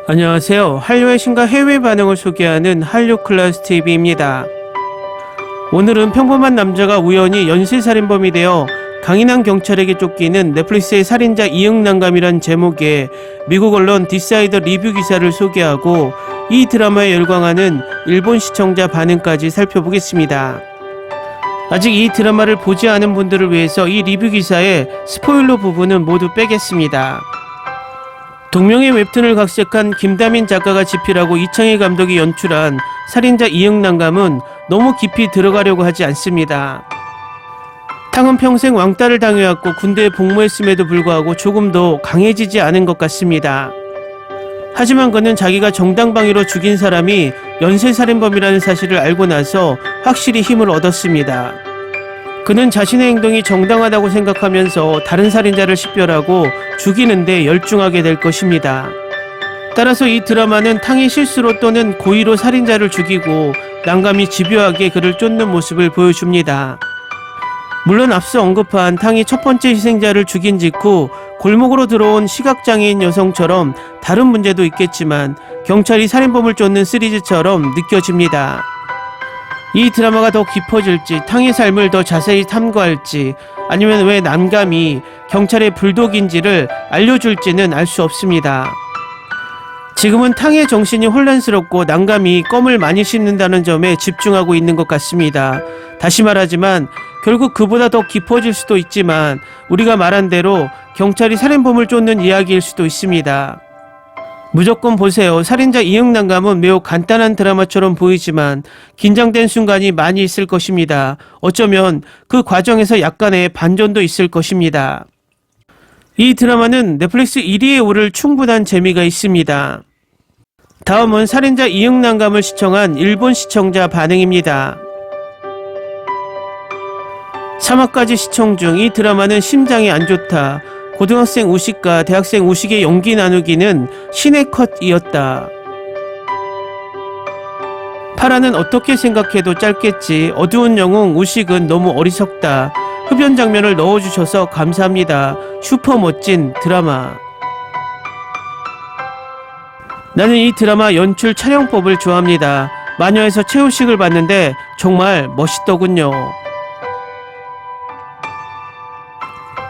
안녕하세요. 한류의 신과 해외 반응을 소개하는 한류클래스TV입니다. 오늘은 평범한 남자가 우연히 연쇄살인범이 되어 강인한 경찰에게 쫓기는 넷플릭스의 살인자 이응난감이란 제목의 미국 언론 디사이더 리뷰 기사를 소개하고 이 드라마에 열광하는 일본 시청자 반응까지 살펴보겠습니다. 아직 이 드라마를 보지 않은 분들을 위해서 이 리뷰 기사의 스포일러 부분은 모두 빼겠습니다. 동명의 웹툰을 각색한 김다민 작가가 집필하고 이창희 감독이 연출한 살인자 이응난감은 너무 깊이 들어가려고 하지 않습니다. 탕은 평생 왕따를 당해왔고 군대에 복무했음에도 불구하고 조금도 강해지지 않은 것 같습니다. 하지만 그는 자기가 정당방위로 죽인 사람이 연쇄살인범이라는 사실을 알고 나서 확실히 힘을 얻었습니다. 그는 자신의 행동이 정당하다고 생각하면서 다른 살인자를 식별하고 죽이는데 열중하게 될 것입니다. 따라서 이 드라마는 탕이 실수로 또는 고의로 살인자를 죽이고 난감이 집요하게 그를 쫓는 모습을 보여줍니다. 물론 앞서 언급한 탕이 첫 번째 희생자를 죽인 직후 골목으로 들어온 시각장애인 여성처럼 다른 문제도 있겠지만 경찰이 살인범을 쫓는 시리즈처럼 느껴집니다. 이 드라마가 더 깊어질지 탕의 삶을 더 자세히 탐구할지 아니면 왜 난감이 경찰의 불독인지를 알려줄지는 알 수 없습니다. 지금은 탕의 정신이 혼란스럽고 난감이 껌을 많이 씹는다는 점에 집중하고 있는 것 같습니다. 다시 말하지만 결국 그보다 더 깊어질 수도 있지만 우리가 말한 대로 경찰이 살인범을 쫓는 이야기일 수도 있습니다. 무조건 보세요. 살인자 이응난감은 매우 간단한 드라마처럼 보이지만 긴장된 순간이 많이 있을 것입니다. 어쩌면 그 과정에서 약간의 반전도 있을 것입니다. 이 드라마는 넷플릭스 1위에 오를 충분한 재미가 있습니다. 다음은 살인자 이응난감을 시청한 일본 시청자 반응입니다. 3화까지 시청 중 이 드라마는 심장이 안 좋다. 고등학생 우식과 대학생 우식의 연기 나누기는 신의 컷이었다. 파라는 어떻게 생각해도 짧겠지. 어두운 영웅 우식은 너무 어리석다. 흡연 장면을 넣어주셔서 감사합니다. 슈퍼 멋진 드라마. 나는 이 드라마 연출 촬영법을 좋아합니다. 마녀에서 최우식을 봤는데 정말 멋있더군요.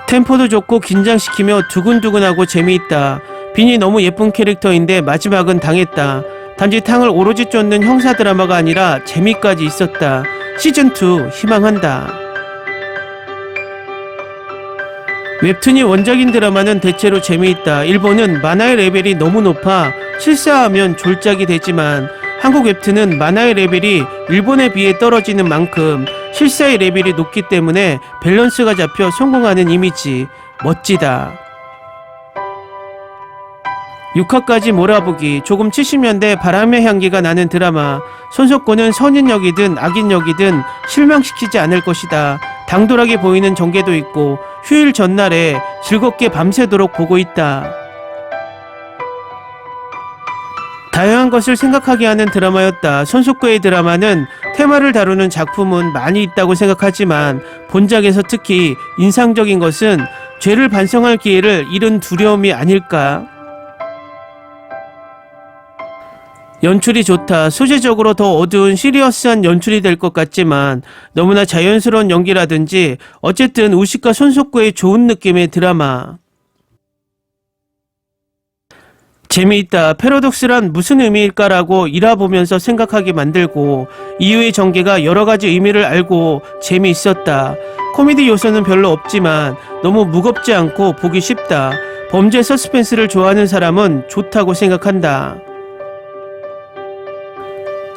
템포도 좋고 긴장시키며 두근두근하고 재미있다. 빈이 너무 예쁜 캐릭터인데 마지막은 당했다. 단지 탕을 오로지 쫓는 형사 드라마가 아니라 재미까지 있었다. 시즌2 희망한다. 웹툰이 원작인 드라마는 대체로 재미있다. 일본은 만화의 레벨이 너무 높아 실사하면 졸작이 되지만 한국 웹툰은 만화의 레벨이 일본에 비해 떨어지는 만큼 실사의 레벨이 높기 때문에 밸런스가 잡혀 성공하는 이미지. 멋지다. 6화까지 몰아보기. 조금 70년대 바람의 향기가 나는 드라마. 손석구는 선인 역이든 악인 역이든 실망시키지 않을 것이다. 당돌하게 보이는 전개도 있고 휴일 전날에 즐겁게 밤새도록 보고 있다. 다양한 것을 생각하게 하는 드라마였다. 손석구의 드라마는 테마를 다루는 작품은 많이 있다고 생각하지만 본작에서 특히 인상적인 것은 죄를 반성할 기회를 잃은 두려움이 아닐까? 연출이 좋다. 소재적으로 더 어두운 시리어스한 연출이 될 것 같지만 너무나 자연스러운 연기라든지 어쨌든 우식과 손석구의 좋은 느낌의 드라마. 재미있다. 패러독스란 무슨 의미일까라고 일화보면서 생각하게 만들고 이유의 전개가 여러가지 의미를 알고 재미있었다. 코미디 요소는 별로 없지만 너무 무겁지 않고 보기 쉽다. 범죄 서스펜스를 좋아하는 사람은 좋다고 생각한다.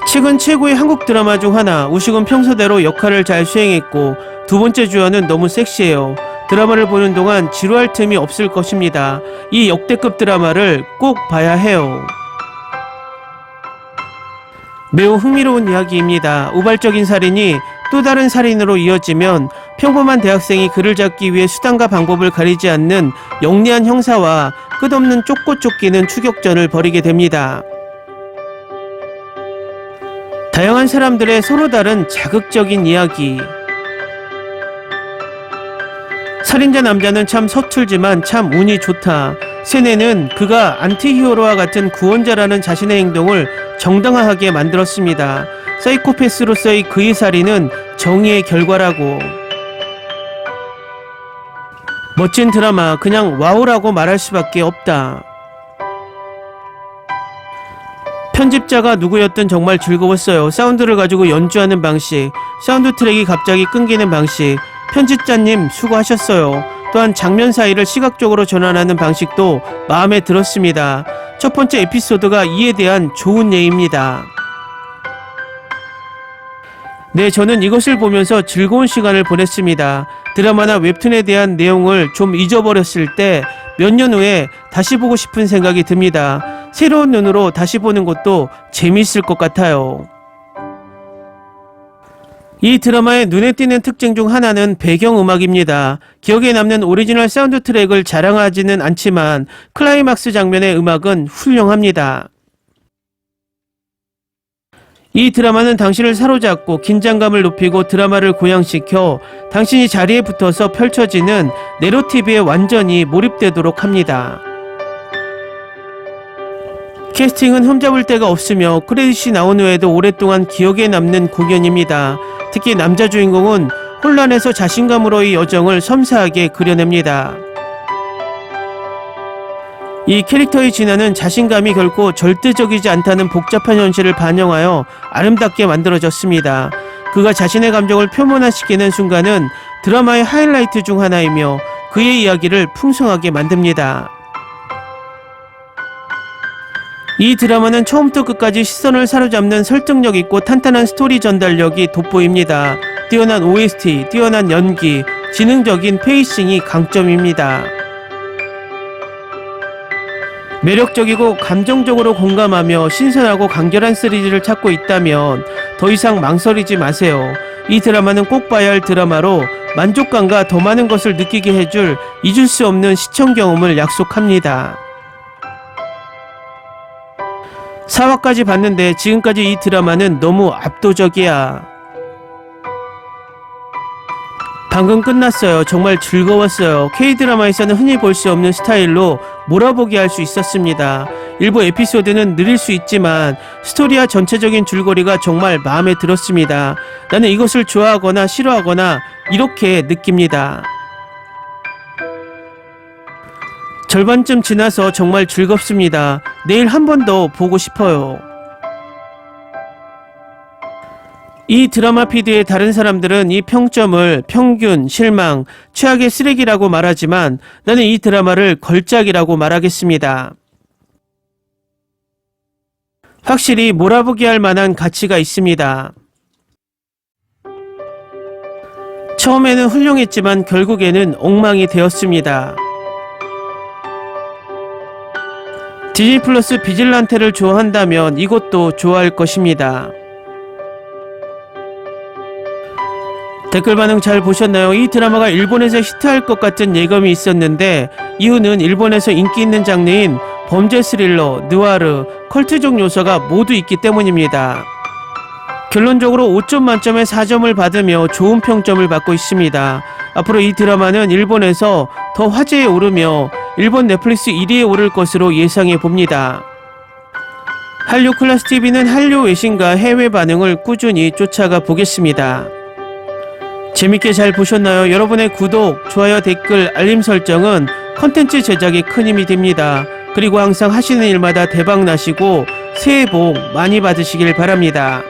최근 최고의 한국 드라마 중 하나. 우식은 평소대로 역할을 잘 수행했고 두 번째 주연은 너무 섹시해요. 드라마를 보는 동안 지루할 틈이 없을 것입니다. 이 역대급 드라마를 꼭 봐야 해요. 매우 흥미로운 이야기입니다. 우발적인 살인이 또 다른 살인으로 이어지면 평범한 대학생이 그를 잡기 위해 수단과 방법을 가리지 않는 영리한 형사와 끝없는 쫓고 쫓기는 추격전을 벌이게 됩니다. 다양한 사람들의 서로 다른 자극적인 이야기. 살인자 남자는 참 서툴지만 참 운이 좋다. 세뇌는 그가 안티히어로와 같은 구원자라는 자신의 행동을 정당화하게 만들었습니다. 사이코패스로서의 그의 살인은 정의의 결과라고. 멋진 드라마, 그냥 와우라고 말할 수밖에 없다. 편집자가 누구였든 정말 즐거웠어요. 사운드를 가지고 연주하는 방식, 사운드 트랙이 갑자기 끊기는 방식, 편집자님 수고하셨어요. 또한 장면 사이를 시각적으로 전환하는 방식도 마음에 들었습니다. 첫 번째 에피소드가 이에 대한 좋은 예입니다. 네, 저는 이것을 보면서 즐거운 시간을 보냈습니다. 드라마나 웹툰에 대한 내용을 좀 잊어버렸을 때 몇 년 후에 다시 보고 싶은 생각이 듭니다. 새로운 눈으로 다시 보는 것도 재미있을 것 같아요. 이 드라마의 눈에 띄는 특징 중 하나는 배경음악입니다. 기억에 남는 오리지널 사운드 트랙을 자랑하지는 않지만 클라이막스 장면의 음악은 훌륭합니다. 이 드라마는 당신을 사로잡고 긴장감을 높이고 드라마를 고양시켜 당신이 자리에 붙어서 펼쳐지는 내러티브에 완전히 몰입되도록 합니다. 캐스팅은 흠잡을 데가 없으며 크레딧이 나온 후에도 오랫동안 기억에 남는 공연입니다. 특히 남자 주인공은 혼란에서 자신감으로의 여정을 섬세하게 그려냅니다. 이 캐릭터의 진화는 자신감이 결코 절대적이지 않다는 복잡한 현실을 반영하여 아름답게 만들어졌습니다. 그가 자신의 감정을 표면화시키는 순간은 드라마의 하이라이트 중 하나이며 그의 이야기를 풍성하게 만듭니다. 이 드라마는 처음부터 끝까지 시선을 사로잡는 설득력 있고 탄탄한 스토리 전달력이 돋보입니다. 뛰어난 OST, 뛰어난 연기, 지능적인 페이싱이 강점입니다. 매력적이고 감정적으로 공감하며 신선하고 간결한 시리즈를 찾고 있다면 더 이상 망설이지 마세요. 이 드라마는 꼭 봐야 할 드라마로 만족감과 더 많은 것을 느끼게 해줄 잊을 수 없는 시청 경험을 약속합니다. 4화까지 봤는데 지금까지 이 드라마는 너무 압도적이야. 방금 끝났어요. 정말 즐거웠어요. K드라마에서는 흔히 볼 수 없는 스타일로 몰아보게 할 수 있었습니다. 일부 에피소드는 느릴 수 있지만 스토리와 전체적인 줄거리가 정말 마음에 들었습니다. 나는 이것을 좋아하거나 싫어하거나 이렇게 느낍니다. 절반쯤 지나서 정말 즐겁습니다. 내일 한 번 더 보고 싶어요. 이 드라마 피드의 다른 사람들은 이 평점을 평균, 실망, 최악의 쓰레기라고 말하지만 나는 이 드라마를 걸작이라고 말하겠습니다. 확실히 몰아보게 할 만한 가치가 있습니다. 처음에는 훌륭했지만 결국에는 엉망이 되었습니다. 디즈니 플러스 비질란테를 좋아한다면 이것도 좋아할 것입니다. 댓글 반응 잘 보셨나요? 이 드라마가 일본에서 히트할 것 같은 예감이 있었는데 이유는 일본에서 인기 있는 장르인 범죄 스릴러, 느와르, 컬트적 요소가 모두 있기 때문입니다. 결론적으로 5점 만점에 4점을 받으며 좋은 평점을 받고 있습니다. 앞으로 이 드라마는 일본에서 더 화제에 오르며 일본 넷플릭스 1위에 오를 것으로 예상해 봅니다. 한류 클래스 TV는 한류 외신과 해외 반응을 꾸준히 쫓아가 보겠습니다. 재밌게 잘 보셨나요? 여러분의 구독, 좋아요, 댓글, 알림 설정은 컨텐츠 제작에 큰 힘이 됩니다. 그리고 항상 하시는 일마다 대박 나시고 새해 복 많이 받으시길 바랍니다.